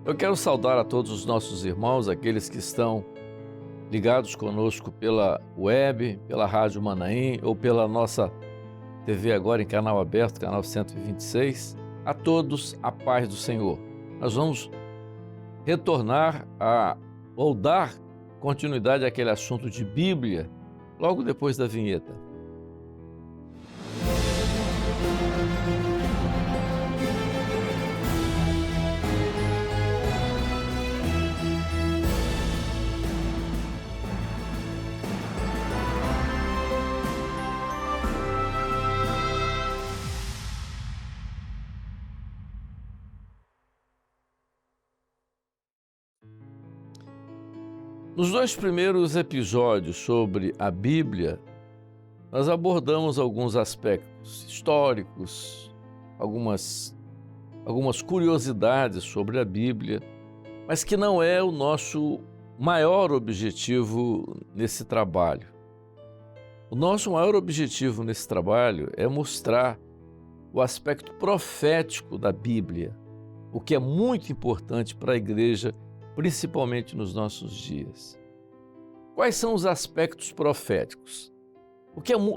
Eu quero saudar a todos os nossos irmãos, aqueles que estão ligados conosco pela web, pela Rádio Manaim ou pela nossa TV agora em canal aberto, canal 126. A todos, a paz do Senhor. Nós vamos retornar ou dar continuidade àquele assunto de Bíblia logo depois da vinheta. Nos dois primeiros episódios sobre a Bíblia, nós abordamos alguns aspectos históricos, algumas curiosidades sobre a Bíblia, mas que não é o nosso maior objetivo nesse trabalho. O nosso maior objetivo nesse trabalho é mostrar o aspecto profético da Bíblia, o que é muito importante para a igreja, principalmente nos nossos dias. Quais são os aspectos proféticos?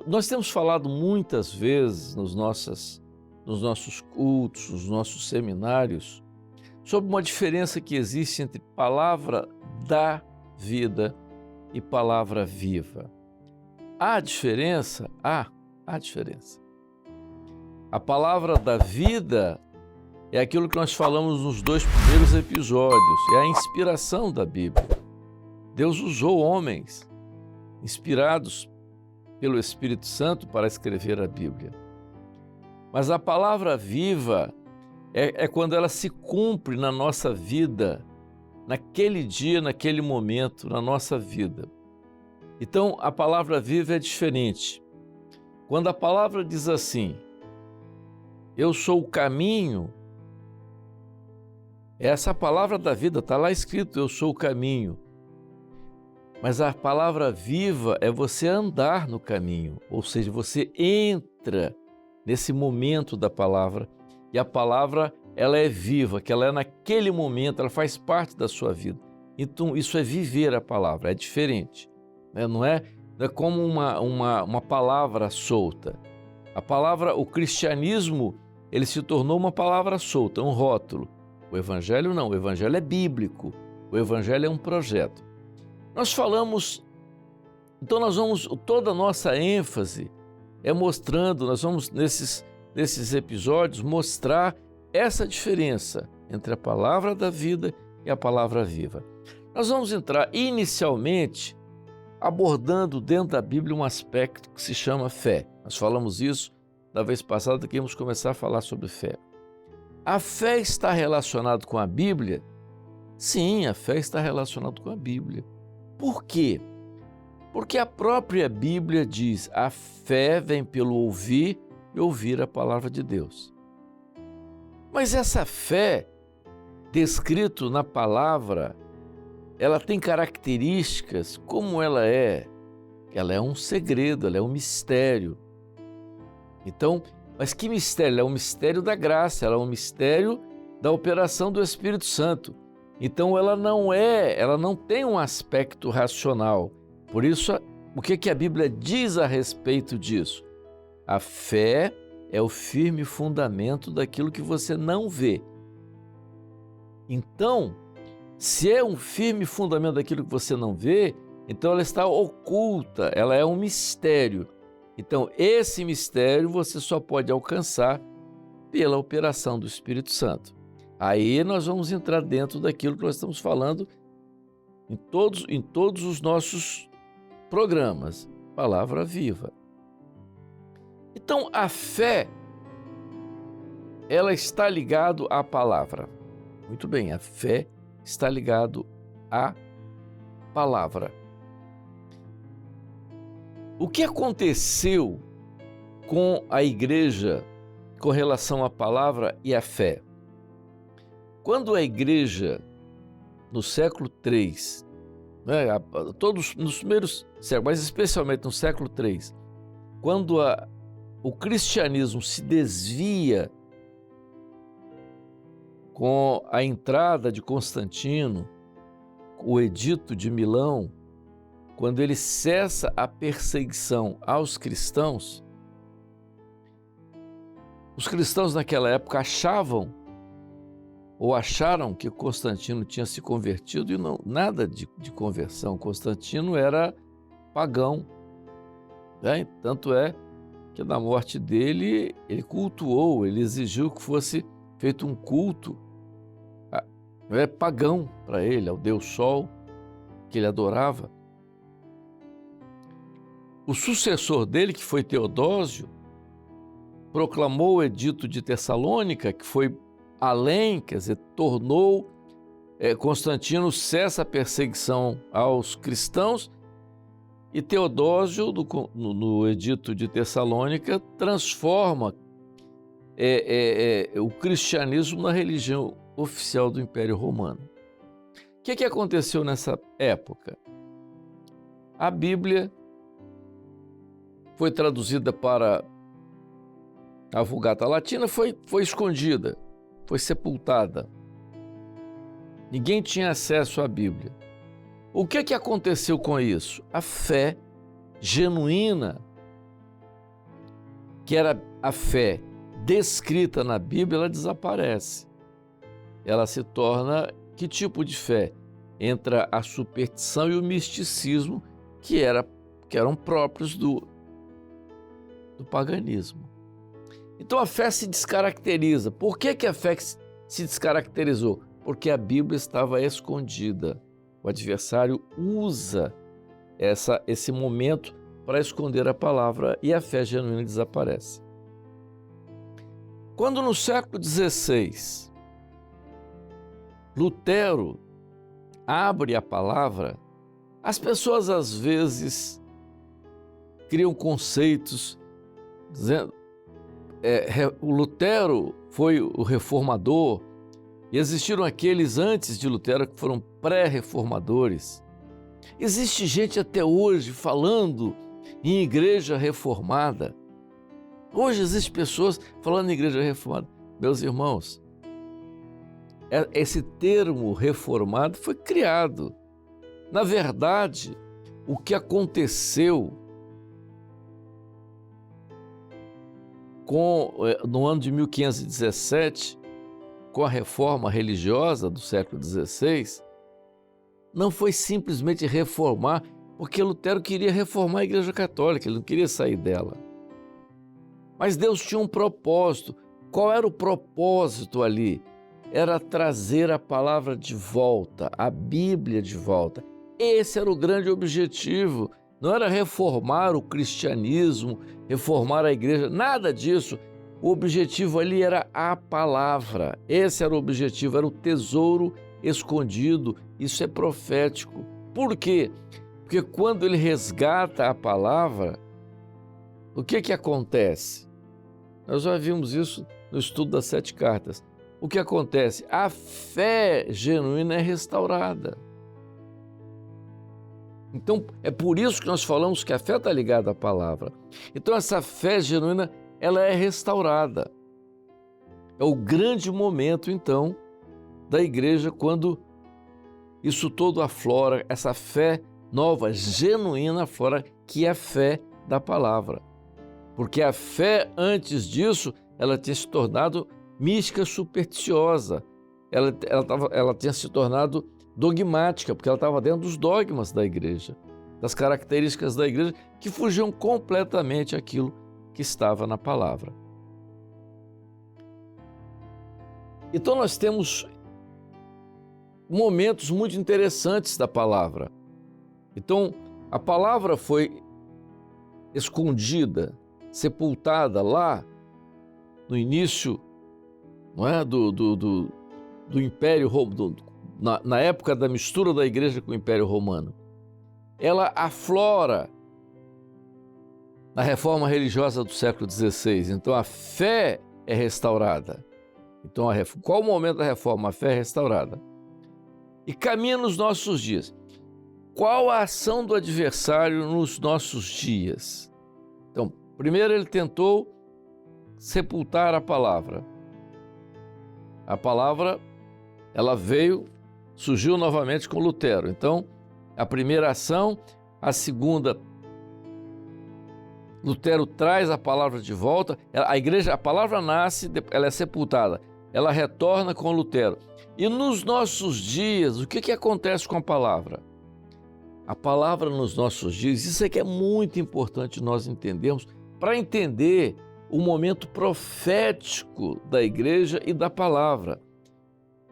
Nós temos falado muitas vezes nos nossos cultos, nos nossos seminários, sobre uma diferença que existe entre palavra da vida e palavra viva. Há diferença? Há diferença. A palavra da vida é aquilo que nós falamos nos dois primeiros episódios, é a inspiração da Bíblia. Deus usou homens inspirados pelo Espírito Santo para escrever a Bíblia. Mas a palavra viva é quando ela se cumpre na nossa vida, naquele dia, naquele momento, na nossa vida. Então, a palavra viva é diferente. Quando a palavra diz assim, eu sou o caminho, essa palavra da vida está lá escrito, eu sou o caminho. Mas a palavra viva é você andar no caminho, ou seja, você entra nesse momento da palavra e a palavra ela é viva, que ela é naquele momento, ela faz parte da sua vida. Então isso é viver a palavra, é diferente, né? Não é como uma palavra solta. A palavra, o cristianismo, ele se tornou uma palavra solta, um rótulo. O evangelho não, o evangelho é bíblico, o evangelho é um projeto. Nós vamos, toda a nossa ênfase é mostrando, nós vamos nesses episódios mostrar essa diferença entre a palavra da vida e a palavra viva. Nós vamos entrar inicialmente abordando dentro da Bíblia um aspecto que se chama fé. Nós falamos isso da vez passada, que íamos começar a falar sobre fé. A fé está relacionada com a Bíblia? Sim, a fé está relacionada com a Bíblia. Por quê? Porque a própria Bíblia diz, a fé vem pelo ouvir e ouvir a palavra de Deus. Mas essa fé, descrito na palavra, ela tem características como ela é. Ela é um segredo, ela é um mistério. Então, mas que mistério? Ela é um mistério da graça, ela é um mistério da operação do Espírito Santo. Então ela não tem um aspecto racional. Por isso, o que a Bíblia diz a respeito disso? A fé é o firme fundamento daquilo que você não vê. Então, se é um firme fundamento daquilo que você não vê, então ela está oculta, ela é um mistério. Então, esse mistério você só pode alcançar pela operação do Espírito Santo. Aí nós vamos entrar dentro daquilo que nós estamos falando em todos os nossos programas. Palavra viva. Então, a fé, ela está ligada à palavra. Muito bem, a fé está ligada à palavra. O que aconteceu com a igreja com relação à palavra e à fé? Quando a igreja, no século III, todos nos primeiros séculos, mas especialmente no século III, quando o cristianismo se desvia com a entrada de Constantino, o Edito de Milão, quando ele cessa a perseguição aos cristãos, os cristãos naquela época acharam que Constantino tinha se convertido e não, nada de conversão. Constantino era pagão, né? Tanto é que na morte dele, ele cultuou, ele exigiu que fosse feito um culto pagão para ele, ao Deus Sol, que ele adorava. O sucessor dele, que foi Teodósio, proclamou o Edito de Tessalônica, que foi além, quer dizer, tornou Constantino cessa a perseguição aos cristãos, e Teodósio, no Edito de Tessalônica, transforma o cristianismo na religião oficial do Império Romano. O que aconteceu nessa época? A Bíblia foi traduzida para a Vulgata Latina, foi escondida, foi sepultada. Ninguém tinha acesso à Bíblia. O que aconteceu com isso? A fé genuína, que era a fé descrita na Bíblia, ela desaparece. Ela se torna que tipo de fé? Entra a superstição e o misticismo que eram próprios do paganismo. Então a fé se descaracteriza. Por que a fé se descaracterizou? Porque a Bíblia estava escondida. O adversário usa esse momento para esconder a palavra e a fé genuína desaparece. Quando no século XVI, Lutero abre a palavra, as pessoas às vezes criam conceitos dizendo o Lutero foi o reformador, e existiram aqueles antes de Lutero que foram pré-reformadores. Existe gente até hoje falando em igreja reformada. Hoje existem pessoas falando em igreja reformada. Meus irmãos, esse termo reformado foi criado. Na verdade, o que aconteceu no ano de 1517, com a reforma religiosa do século XVI, não foi simplesmente reformar, porque Lutero queria reformar a Igreja Católica, ele não queria sair dela. Mas Deus tinha um propósito. Qual era o propósito ali? Era trazer a palavra de volta, a Bíblia de volta. Esse era o grande objetivo. Não era reformar o cristianismo, reformar a igreja, nada disso. O objetivo ali era a palavra. Esse era o objetivo, era o tesouro escondido. Isso é profético. Por quê? Porque quando ele resgata a palavra, o que acontece? Nós já vimos isso no estudo das 7 cartas. O que acontece? A fé genuína é restaurada. Então, é por isso que nós falamos que a fé está ligada à palavra. Então, essa fé genuína, ela é restaurada. É o grande momento, então, da igreja, quando isso todo aflora, essa fé nova, genuína aflora, que é a fé da palavra. Porque a fé, antes disso, ela tinha se tornado mística supersticiosa. Ela tinha se tornado dogmática, porque ela estava dentro dos dogmas da igreja, das características da igreja que fugiam completamente aquilo que estava na palavra. Então nós temos momentos muito interessantes da palavra. Então a palavra foi escondida, sepultada lá no início, não é, do Império Romano, na época da mistura da igreja com o Império Romano. Ela aflora na reforma religiosa do século XVI. Então a fé é restaurada. Então qual o momento da reforma? A fé é restaurada. E caminha nos nossos dias. Qual a ação do adversário nos nossos dias? Então, primeiro ele tentou sepultar a palavra. A palavra, ela surgiu novamente com Lutero. Então, a primeira ação, a segunda, Lutero traz a palavra de volta. A palavra nasce, ela é sepultada, ela retorna com Lutero. E nos nossos dias, o que acontece com a palavra? A palavra nos nossos dias, isso é que é muito importante nós entendermos, para entender o momento profético da igreja e da palavra.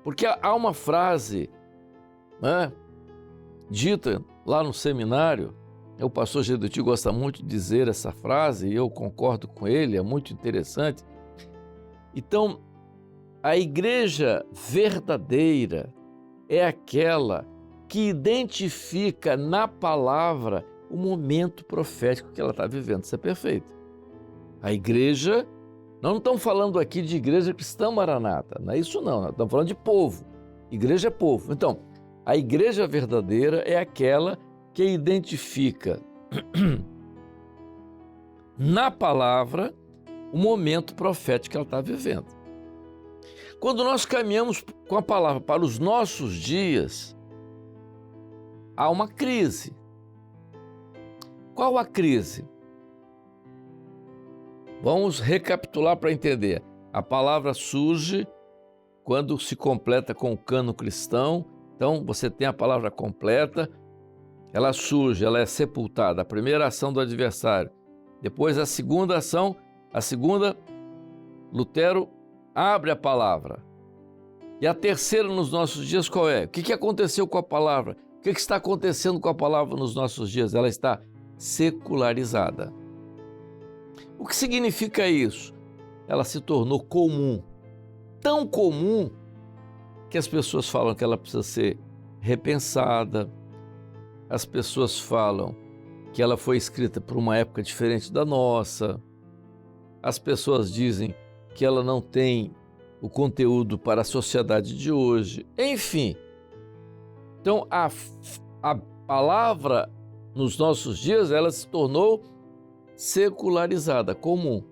Porque há uma frase, né, dita lá no seminário, o pastor Geduti gosta muito de dizer essa frase, e eu concordo com ele, é muito interessante. Então, a igreja verdadeira é aquela que identifica na palavra o momento profético que ela está vivendo. Isso é perfeito. A igreja, nós não estamos falando aqui de igreja cristã maranata, não é isso não, nós estamos falando de povo. Igreja é povo. Então, a igreja verdadeira é aquela que identifica na palavra o momento profético que ela está vivendo. Quando nós caminhamos com a palavra para os nossos dias, há uma crise. Qual a crise? Vamos recapitular para entender. A palavra surge quando se completa com o cânon cristão. Então, você tem a palavra completa, ela surge, ela é sepultada. A primeira ação do adversário. Depois, a segunda ação, Lutero abre a palavra. E a terceira nos nossos dias qual é? O que aconteceu com a palavra? O que está acontecendo com a palavra nos nossos dias? Ela está secularizada. O que significa isso? Ela se tornou comum. Tão comum que as pessoas falam que ela precisa ser repensada. As pessoas falam que ela foi escrita por uma época diferente da nossa. As pessoas dizem que ela não tem o conteúdo para a sociedade de hoje. Enfim, então a palavra nos nossos dias, ela se tornou secularizada, comum.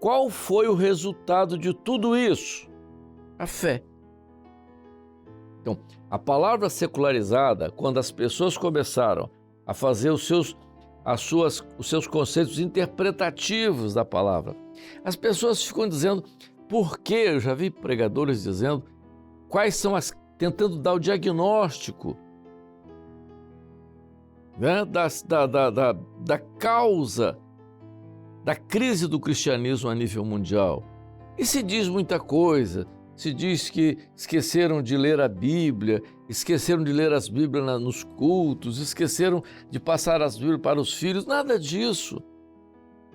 Qual foi o resultado de tudo isso? A fé. Então, a palavra secularizada, quando as pessoas começaram a fazer os seus conceitos interpretativos da palavra, as pessoas ficam dizendo, por quê? Eu já vi pregadores dizendo quais são tentando dar o diagnóstico, né, da causa da crise do cristianismo a nível mundial. E se diz muita coisa, se diz que esqueceram de ler a Bíblia, esqueceram de ler as Bíblias nos cultos, esqueceram de passar as Bíblias para os filhos, nada disso.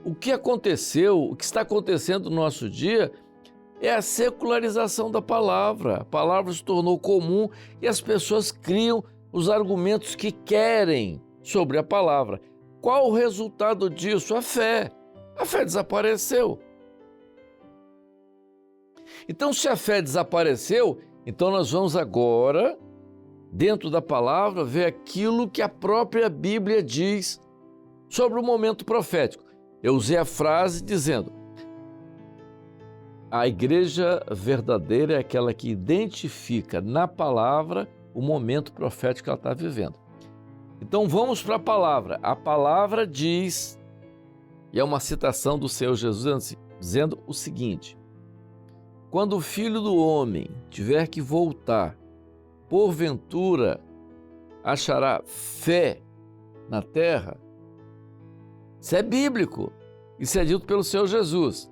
O que aconteceu, o que está acontecendo no nosso dia é a secularização da palavra. A palavra se tornou comum e as pessoas criam os argumentos que querem sobre a palavra. Qual o resultado disso? A fé. A fé desapareceu. Então, se a fé desapareceu, então nós vamos agora, dentro da palavra, ver aquilo que a própria Bíblia diz sobre o momento profético. Eu usei a frase dizendo, a igreja verdadeira é aquela que identifica na palavra o momento profético que ela está vivendo. Então vamos para a palavra. A palavra diz, e é uma citação do Senhor Jesus dizendo o seguinte, quando o Filho do Homem tiver que voltar, porventura achará fé na terra? Isso é bíblico, isso é dito pelo Senhor Jesus.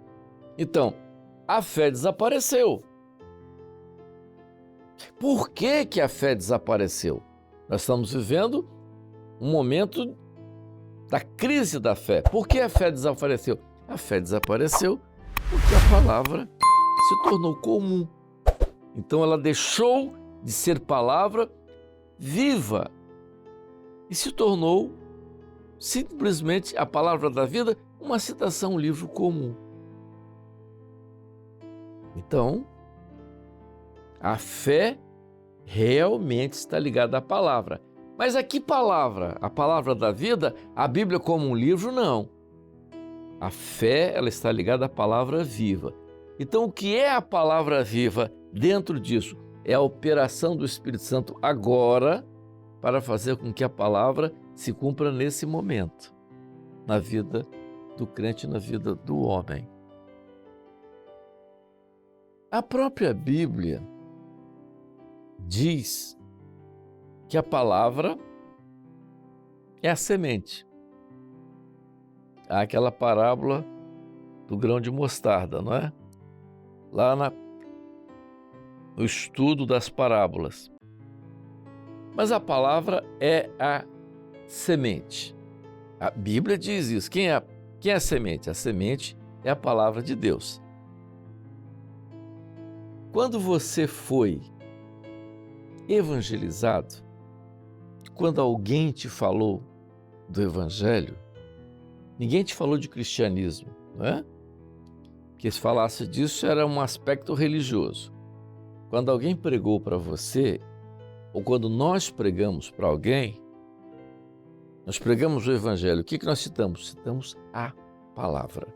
Então, a fé desapareceu. Por que a fé desapareceu? Nós estamos vivendo um momento da crise da fé. Por que a fé desapareceu? A fé desapareceu porque a palavra se tornou comum. Então ela deixou de ser palavra viva e se tornou simplesmente a palavra da vida, uma citação, um livro comum. Então, a fé realmente está ligada à palavra. Mas a que palavra? A palavra da vida? A Bíblia como um livro? Não. A fé, ela está ligada à palavra viva. Então, o que é a palavra viva dentro disso? É a operação do Espírito Santo agora para fazer com que a palavra se cumpra nesse momento, na vida do crente, na vida do homem. A própria Bíblia diz que a palavra é a semente. Há aquela parábola do grão de mostarda, não é? Lá no estudo das parábolas. Mas a palavra é a semente. A Bíblia diz isso. Quem é a semente? A semente é a palavra de Deus. Quando você foi evangelizado, quando alguém te falou do evangelho, ninguém te falou de cristianismo, não é? Porque se falasse disso era um aspecto religioso. Quando alguém pregou para você, ou quando nós pregamos para alguém, nós pregamos o evangelho. O que nós citamos? Citamos a palavra.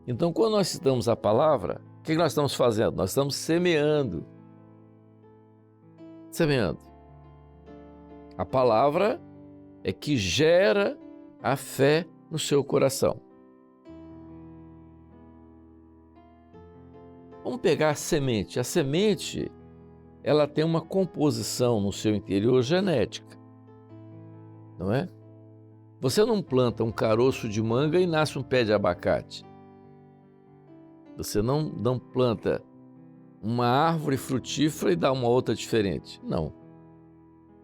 Então, quando nós citamos a palavra, o que nós estamos fazendo? Nós estamos semeando. Semeando. A palavra é que gera a fé no seu coração. Vamos pegar a semente. A semente, ela tem uma composição no seu interior genética, não é? Você não planta um caroço de manga e nasce um pé de abacate. Você não planta uma árvore frutífera e dá uma outra diferente. Não.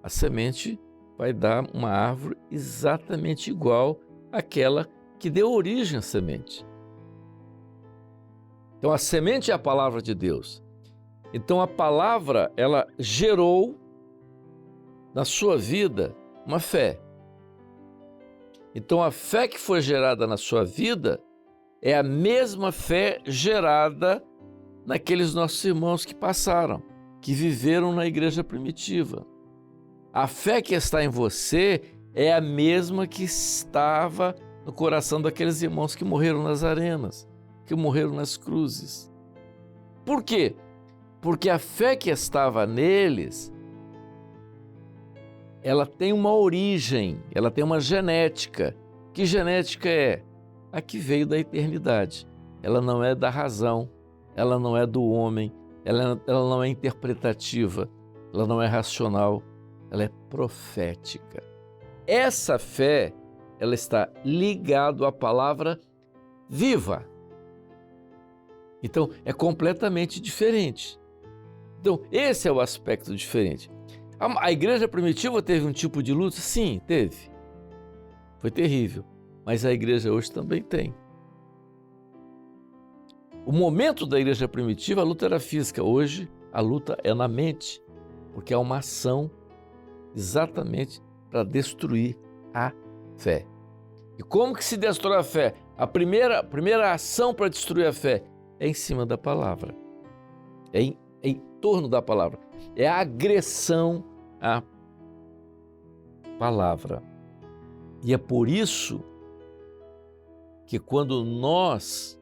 A semente vai dar uma árvore exatamente igual àquela que deu origem à semente. Então, a semente é a palavra de Deus. Então, a palavra, ela gerou na sua vida uma fé. Então, a fé que foi gerada na sua vida é a mesma fé gerada naqueles nossos irmãos que passaram, que viveram na igreja primitiva. A fé que está em você é a mesma que estava no coração daqueles irmãos que morreram nas arenas, que morreram nas cruzes. Por quê? Porque a fé que estava neles, ela tem uma origem, ela tem uma genética. Que genética é? A que veio da eternidade. Ela não é da razão, ela não é do homem, ela não é interpretativa, ela não é racional, ela é profética. Essa fé, ela está ligada à palavra viva. Então, é completamente diferente. Então, esse é o aspecto diferente. A igreja primitiva teve um tipo de luta? Sim, teve. Foi terrível. Mas a igreja hoje também tem. O momento da igreja primitiva, a luta era física. Hoje, a luta é na mente, porque é uma ação exatamente para destruir a fé. E como que se destrói a fé? A primeira ação para destruir a fé é em cima da palavra. É em torno da palavra. É a agressão à palavra. E é por isso que quando nós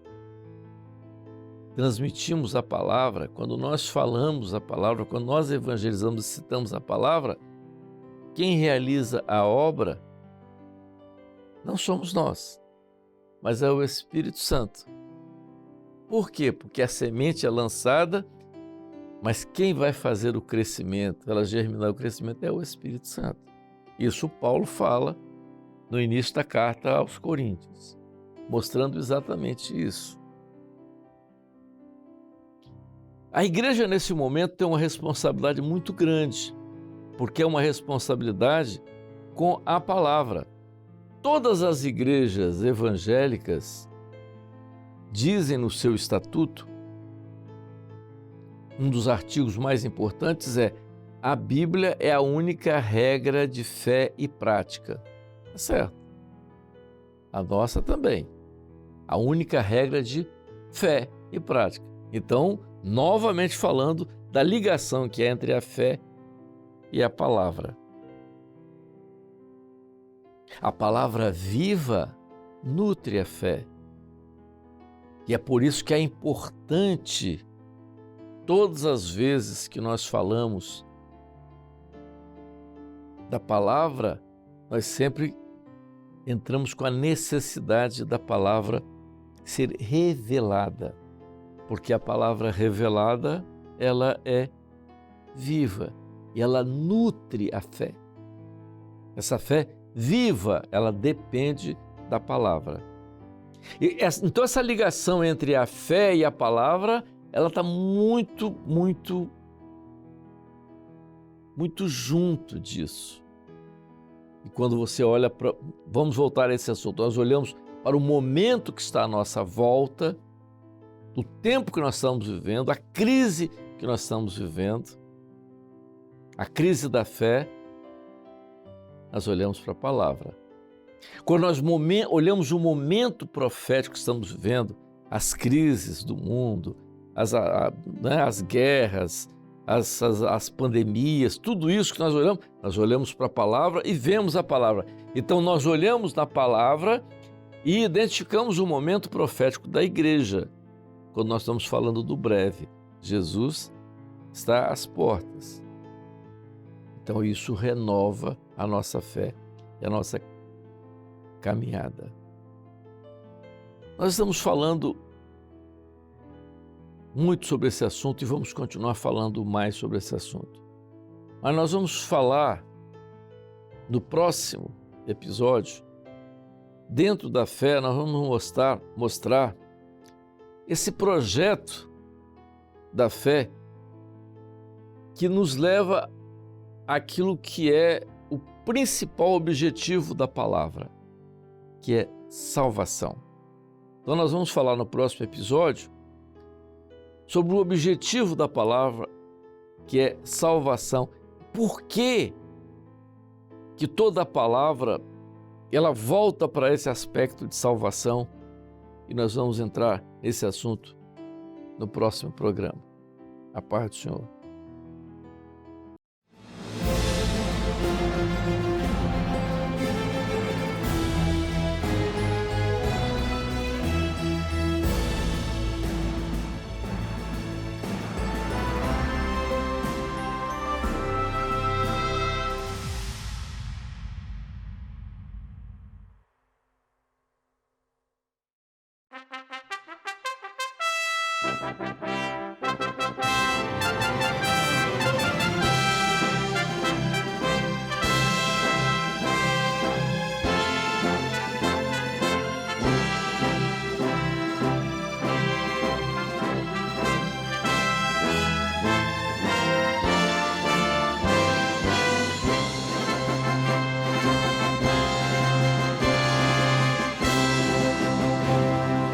transmitimos a palavra, quando nós falamos a palavra, quando nós evangelizamos e citamos a palavra, quem realiza a obra não somos nós, mas é o Espírito Santo. Por quê? Porque a semente é lançada, mas quem vai fazer o crescimento, ela germinar o crescimento é o Espírito Santo. Isso Paulo fala no início da carta aos Coríntios, mostrando exatamente isso. A igreja, nesse momento, tem uma responsabilidade muito grande, porque é uma responsabilidade com a palavra. Todas as igrejas evangélicas dizem no seu estatuto, um dos artigos mais importantes é: a Bíblia é a única regra de fé e prática. É certo. A nossa também. A única regra de fé e prática. Então, novamente falando da ligação que é entre a fé e a palavra. A palavra viva nutre a fé. E é por isso que é importante, todas as vezes que nós falamos da palavra, nós sempre entramos com a necessidade da palavra ser revelada, porque a palavra revelada, ela é viva e ela nutre a fé. Essa fé viva, ela depende da palavra. Então essa ligação entre a fé e a palavra, ela está muito junto disso. E quando você olha para... Vamos voltar a esse assunto. Nós olhamos para o momento que está à nossa volta, do tempo que nós estamos vivendo, a crise que nós estamos vivendo, a crise da fé, nós olhamos para a palavra. Quando nós olhamos o momento profético que estamos vivendo, as crises do mundo, as guerras, as pandemias, tudo isso que nós olhamos para a palavra e vemos a palavra. Então nós olhamos na palavra e identificamos o momento profético da igreja, quando nós estamos falando do breve. Jesus está às portas. Então isso renova a nossa fé e a nossa caminhada. Nós estamos falando muito sobre esse assunto e vamos continuar falando mais sobre esse assunto. Mas nós vamos falar no próximo episódio, dentro da fé, nós vamos mostrar esse projeto da fé que nos leva àquilo que é o principal objetivo da palavra, que é salvação. Então nós vamos falar no próximo episódio sobre o objetivo da palavra, que é salvação. Por que toda a palavra ela volta para esse aspecto de salvação? E nós vamos entrar nesse assunto no próximo programa. A paz do Senhor.